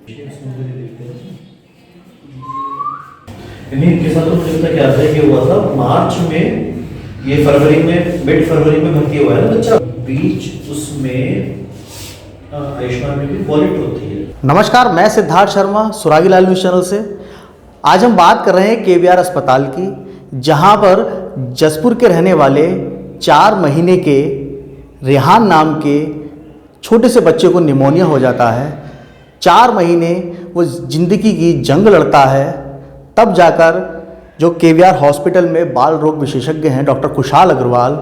इनके साथ तो मुझे पता क्या था कि हुआ था मार्च में, ये फरवरी में, मिड फरवरी में भर्ती हुआ है ना बच्चा, बीच उसमें आयुष्मान में भी वॉलेट होती है। नमस्कार, मैं सिद्धार्थ शर्मा, सुरागी लाल न्यूज़ चैनल से। आज हम बात कर रहे हैं केवीआर अस्पताल की, जहां पर जसपुर के रहने वाले 4 महीने के रेहान नाम के छोटे से बच्चे को निमोनिया हो जाता है। 4 महीने वो ज़िंदगी की जंग लड़ता है, तब जाकर जो केवीआर हॉस्पिटल में बाल रोग विशेषज्ञ हैं डॉक्टर खुशहाल अग्रवाल,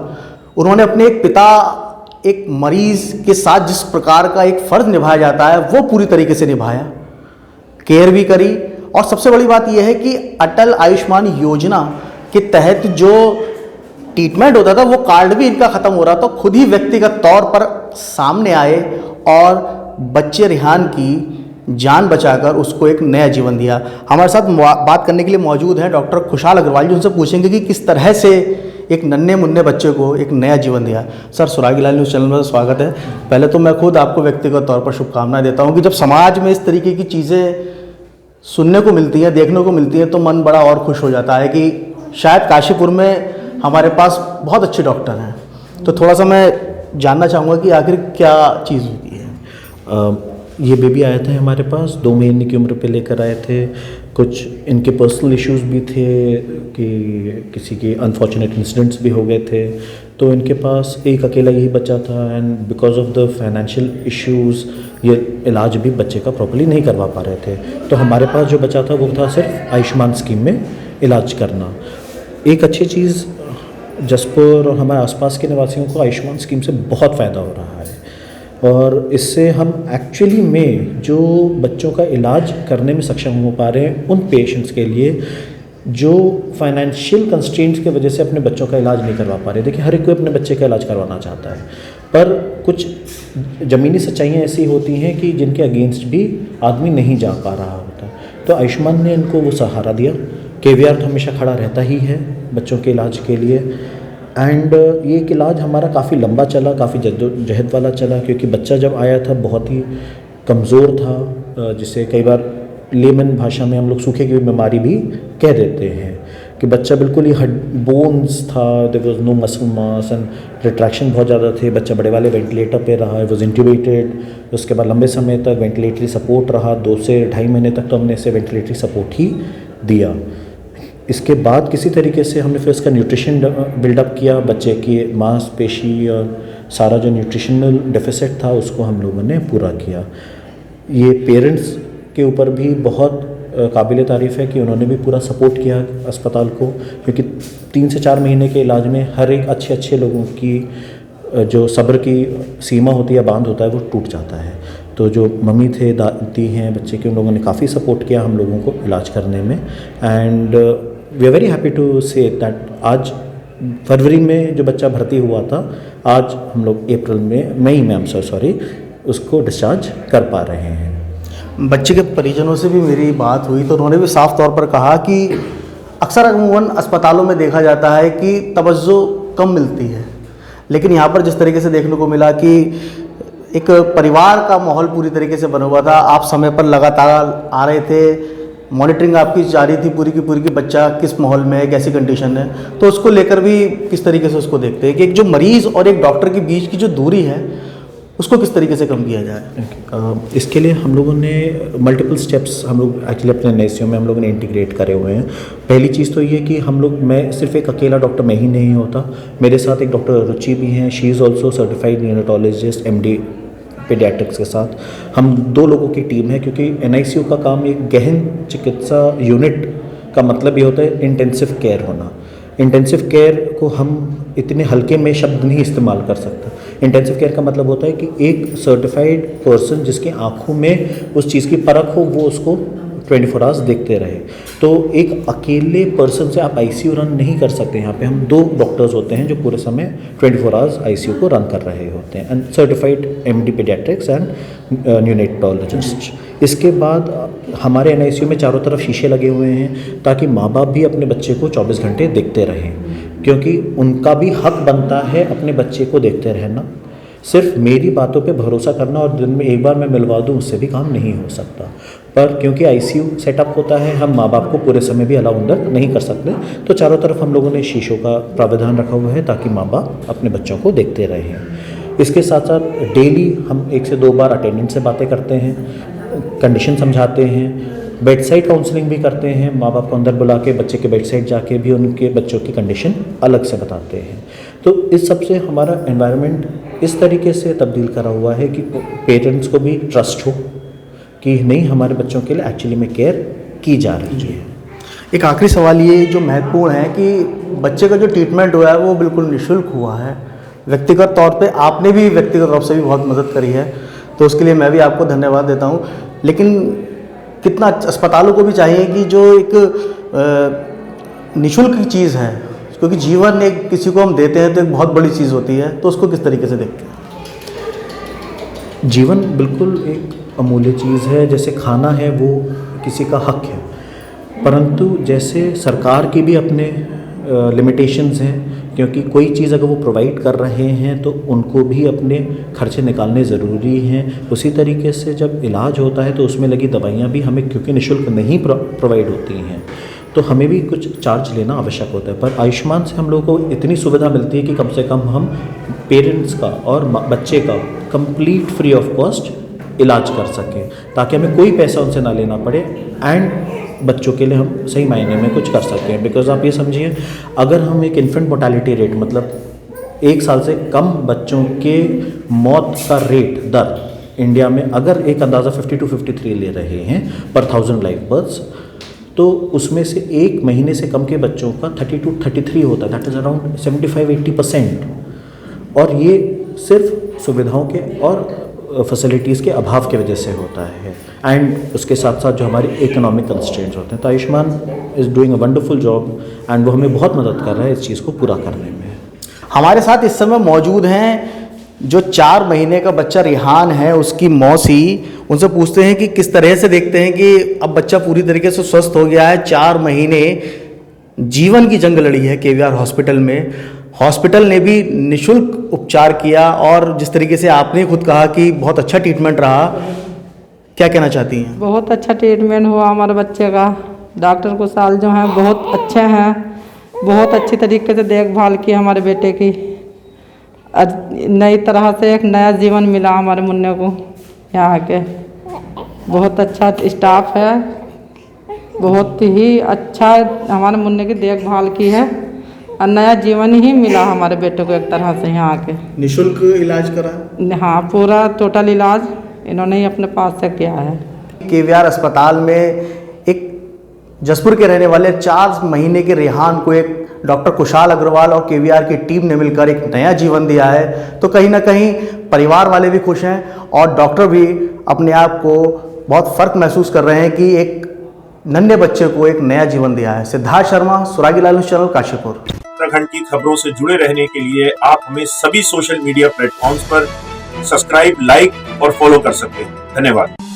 उन्होंने अपने एक पिता, एक मरीज़ के साथ जिस प्रकार का एक फ़र्ज़ निभाया जाता है वो पूरी तरीके से निभाया, केयर भी करी। और सबसे बड़ी बात यह है कि अटल आयुष्मान योजना के तहत जो ट्रीटमेंट होता था वो कार्ड भी इनका ख़त्म हो रहा था, तो खुद ही व्यक्तिगत तौर पर सामने आए और बच्चे रेहान की जान बचाकर उसको एक नया जीवन दिया। हमारे साथ बात करने के लिए मौजूद हैं डॉक्टर खुशहाल अग्रवाल जी। उनसे पूछेंगे कि किस तरह से एक नन्हे मुन्ने बच्चे को एक नया जीवन दिया। सर, सुरागी लाल न्यूज़ चैनल में स्वागत है। पहले तो मैं खुद आपको व्यक्तिगत तौर पर शुभकामनाएं देता हूं कि जब समाज में इस तरीके की चीज़ें सुनने को मिलती हैं, देखने को मिलती हैं, तो मन बड़ा और खुश हो जाता है कि शायद काशीपुर में हमारे पास बहुत अच्छे डॉक्टर हैं। तो थोड़ा सा मैं जानना चाहूँगा कि आखिर क्या चीज़ होती है। ये बेबी आया था हमारे पास, 2 महीने की उम्र पे लेकर आए थे। कुछ इनके पर्सनल इश्यूज भी थे कि किसी के अनफॉर्चुनेट इंसिडेंट्स भी हो गए थे, तो इनके पास एक अकेला यही बच्चा था। And because of the financial issues ये इलाज भी बच्चे का प्रॉपर्ली नहीं करवा पा रहे थे। तो हमारे पास जो बचा था वो था सिर्फ आयुष्मान स्कीम में इलाज करना। एक अच्छी चीज़, जसपुर और हमारे आसपास के निवासियों को आयुष्मान स्कीम से बहुत फ़ायदा हो रहा है, और इससे हम एक्चुअली में जो बच्चों का इलाज करने में सक्षम हो पा रहे हैं उन पेशेंट्स के लिए जो फाइनेंशियल कंस्ट्रेंट्स की वजह से अपने बच्चों का इलाज नहीं करवा पा रहे। देखिए, हर एक कोई अपने बच्चे का इलाज करवाना चाहता है, पर कुछ ज़मीनी सच्चाइयाँ ऐसी होती हैं कि जिनके अगेंस्ट भी आदमी नहीं जा पा रहा होता। तो आयुष्मान ने इनको वो सहारा दिया। केवीआर हमेशा खड़ा रहता ही है बच्चों के इलाज के लिए। एंड ये एक इलाज हमारा काफ़ी लंबा चला, काफ़ी जद्दोजहद वाला चला, क्योंकि बच्चा जब आया था बहुत ही कमज़ोर था, जिसे कई बार लेमन भाषा में हम लोग सूखे की बीमारी भी कह देते हैं कि बच्चा बिल्कुल ही बोन्स था, there was no muscle mass and retraction बहुत ज़्यादा थे। बच्चा बड़े वाले वेंटिलेटर पे रहा, वाज इंट्यूबेटेड। उसके बाद लंबे समय तक वेंटिलेटरी सपोर्ट रहा, 2 से 2.5 महीने तक तो हमने इसे वेंटिलेटरी सपोर्ट ही दिया। इसके बाद किसी तरीके से हमने फिर इसका न्यूट्रिशन बिल्डअप किया, बच्चे की मांसपेशी और सारा जो न्यूट्रिशनल डेफिसिट था उसको हम लोगों ने पूरा किया। ये पेरेंट्स के ऊपर भी बहुत काबिल तारीफ़ है कि उन्होंने भी पूरा सपोर्ट किया अस्पताल को, क्योंकि 3 से 4 महीने के इलाज में हर एक अच्छे लोगों की जो सब्र की सीमा होती है, बांध होता है, वो टूट जाता है। तो जो मम्मी थे, दादी हैं बच्चे के, उन लोगों ने काफ़ी सपोर्ट किया हम लोगों को इलाज करने में। And we are very happy to say that आज फरवरी में जो बच्चा भर्ती हुआ था, आज हम लोग मई में उसको डिस्चार्ज कर पा रहे हैं। बच्चे के परिजनों से भी मेरी बात हुई तो उन्होंने भी साफ तौर पर कहा कि अक्सर अमूमन अस्पतालों में देखा जाता है कि तवज्जो कम मिलती है, लेकिन यहाँ पर जिस तरीके से देखने को मिला कि एक परिवार का माहौल पूरी तरीके से बना हुआ था। आप समय पर लगातार आ रहे थे, मॉनिटरिंग आपकी जारी थी पूरी की पूरी कि बच्चा किस माहौल में है, कैसी कंडीशन है, तो उसको लेकर भी किस तरीके से उसको देखते हैं कि एक जो मरीज़ और एक डॉक्टर के बीच की जो दूरी है उसको किस तरीके से कम किया जाए। इसके लिए हम लोगों ने मल्टीपल स्टेप्स हम लोग एक्चुअली अपने एनआईसीयू में हम लोगों ने इंटीग्रेट करे हुए हैं। पहली चीज़ तो ये कि मैं सिर्फ एक अकेला डॉक्टर मैं ही नहीं होता, मेरे साथ एक डॉक्टर रुचि भी हैं। She is also certified neurologist MD paediatrics के साथ हम 2 लोगों की टीम है, क्योंकि एनआईसीयू का काम एक गहन चिकित्सा यूनिट का मतलब ये होता है इंटेंसिव केयर होना। इंटेंसिव केयर को हम इतने हल्के में शब्द नहीं इस्तेमाल कर सकते। इंटेंसिव केयर का मतलब होता है कि एक सर्टिफाइड पर्सन जिसकी आंखों में उस चीज़ की परख हो, वो उसको 24 आवर्स देखते रहे। तो एक अकेले पर्सन से आप आईसीयू रन नहीं कर सकते। यहाँ पे हम 2 डॉक्टर्स होते हैं जो पूरे समय 24 आवर्स आईसीयू को रन कर रहे होते हैं, and certified MD paediatrics and neonatologist. इसके बाद हमारे एनआईसीयू में चारों तरफ शीशे लगे हुए हैं ताकि माँ बाप भी अपने बच्चे को 24 घंटे देखते रहें, क्योंकि उनका भी हक बनता है अपने बच्चे को देखते रहना। सिर्फ मेरी बातों पे भरोसा करना और दिन में एक बार मैं मिलवा दूँ उससे भी काम नहीं हो सकता। पर क्योंकि आईसीयू सेटअप होता है, हम माँ बाप को पूरे समय भी अलाउ अंदर नहीं कर सकते, तो चारों तरफ हम लोगों ने शीशों का प्रावधान रखा हुआ है ताकि माँ बाप अपने बच्चों को देखते रहें। इसके साथ साथ डेली हम 1 से 2 बार अटेंडेंट से बातें करते हैं, कंडीशन समझाते हैं, बेड साइड काउंसलिंग भी करते हैं, माँ बाप को अंदर बुला के बच्चे के बेड साइड जाके भी उनके बच्चों की कंडीशन अलग से बताते हैं। तो इस सब से हमारा एनवायरनमेंट इस तरीके से तब्दील करा हुआ है कि पेरेंट्स को भी ट्रस्ट हो कि नहीं, हमारे बच्चों के लिए एक्चुअली में केयर की जा रही है। एक आखिरी सवाल ये जो महत्वपूर्ण है कि बच्चे का जो ट्रीटमेंट हुआ है वो बिल्कुल निःशुल्क हुआ है। व्यक्तिगत तौर पे आपने भी व्यक्तिगत रूप से भी बहुत मदद करी है, तो उसके लिए मैं भी आपको धन्यवाद देता हूँ। लेकिन कितना अस्पतालों को भी चाहिए कि जो एक निःशुल्क चीज़ है, क्योंकि जीवन एक किसी को हम देते हैं तो एक बहुत बड़ी चीज़ होती है, तो उसको किस तरीके से देखते हैं? जीवन बिल्कुल एक अमूल्य चीज़ है। जैसे खाना है वो किसी का हक है, परंतु जैसे सरकार की भी अपने लिमिटेशंस हैं, क्योंकि कोई चीज़ अगर वो प्रोवाइड कर रहे हैं तो उनको भी अपने खर्चे निकालने ज़रूरी हैं। उसी तरीके से जब इलाज होता है तो उसमें लगी दवाइयाँ भी हमें क्योंकि निःशुल्क नहीं प्रोवाइड होती हैं, तो हमें भी कुछ चार्ज लेना आवश्यक होता है। पर आयुष्मान से हम लोगों को इतनी सुविधा मिलती है कि कम से कम हम पेरेंट्स का और बच्चे का कंप्लीट फ्री ऑफ कॉस्ट इलाज कर सकें, ताकि हमें कोई पैसा उनसे ना लेना पड़े एंड बच्चों के लिए हम सही मायने में कुछ कर सकें। बिकॉज आप ये समझिए, अगर हम एक इन्फेंट मोर्टालिटी रेट, मतलब 1 साल से कम बच्चों के मौत का रेट दर इंडिया में अगर एक अंदाज़ा 50 to 53 ले रहे हैं पर 1000 लाइव बर्थ्स, तो उसमें से 1 महीने से कम के बच्चों का 30 to 33 होता है, दैट इज़ अराउंड 75-80%। और ये सिर्फ सुविधाओं के और फैसिलिटीज़ के अभाव की वजह से होता है, एंड उसके साथ साथ जो हमारे इकोनॉमिक कंस्ट्रेंट्स होते हैं। तो Ayushman is doing a wonderful job and वो हमें बहुत मदद कर रहा है इस चीज़ को पूरा करने में। हमारे साथ इस समय मौजूद हैं जो 4 महीने का बच्चा रिहान है, उसकी मौसी। उनसे पूछते हैं कि किस तरह से देखते हैं कि अब बच्चा पूरी तरीके से स्वस्थ हो गया है, 4 महीने जीवन की जंग लड़ी है केवीआर हॉस्पिटल में। हॉस्पिटल ने भी निःशुल्क उपचार किया और जिस तरीके से आपने खुद कहा कि बहुत अच्छा ट्रीटमेंट रहा, क्या कहना चाहती हैं? बहुत अच्छा ट्रीटमेंट हुआ हमारे बच्चे का। डॉक्टर कुशाल जो हैं बहुत अच्छे हैं, बहुत अच्छी तरीके से देखभाल की हमारे बेटे की। आज नई तरह से एक नया जीवन मिला हमारे मुन्ने को यहाँ के। बहुत अच्छा स्टाफ है, बहुत ही अच्छा हमारे मुन्ने की देखभाल की है और नया जीवन ही मिला हमारे बेटे को एक तरह से यहाँ के। निःशुल्क इलाज करा? हाँ, पूरा टोटल इलाज इन्होंने ही अपने पास से किया है। केवीआर अस्पताल में एक जसपुर के रहने वाले 4 महीने के रेहान को एक डॉक्टर कुशाल अग्रवाल और केवीआर की टीम ने मिलकर एक नया जीवन दिया है, तो कहीं ना कहीं परिवार वाले भी खुश हैं और डॉक्टर भी अपने आप को बहुत फ़र्क महसूस कर रहे हैं कि एक नन्हे बच्चे को एक नया जीवन दिया है। सिद्धार्थ शर्मा, सुरागी लाल न्यूज़ चैनल, काशीपुर। उत्तराखंड की खबरों से जुड़े रहने के लिए आप हमें सभी सोशल मीडिया प्लेटफॉर्म्स पर सब्सक्राइब, लाइक और फॉलो कर सकते हैं। धन्यवाद।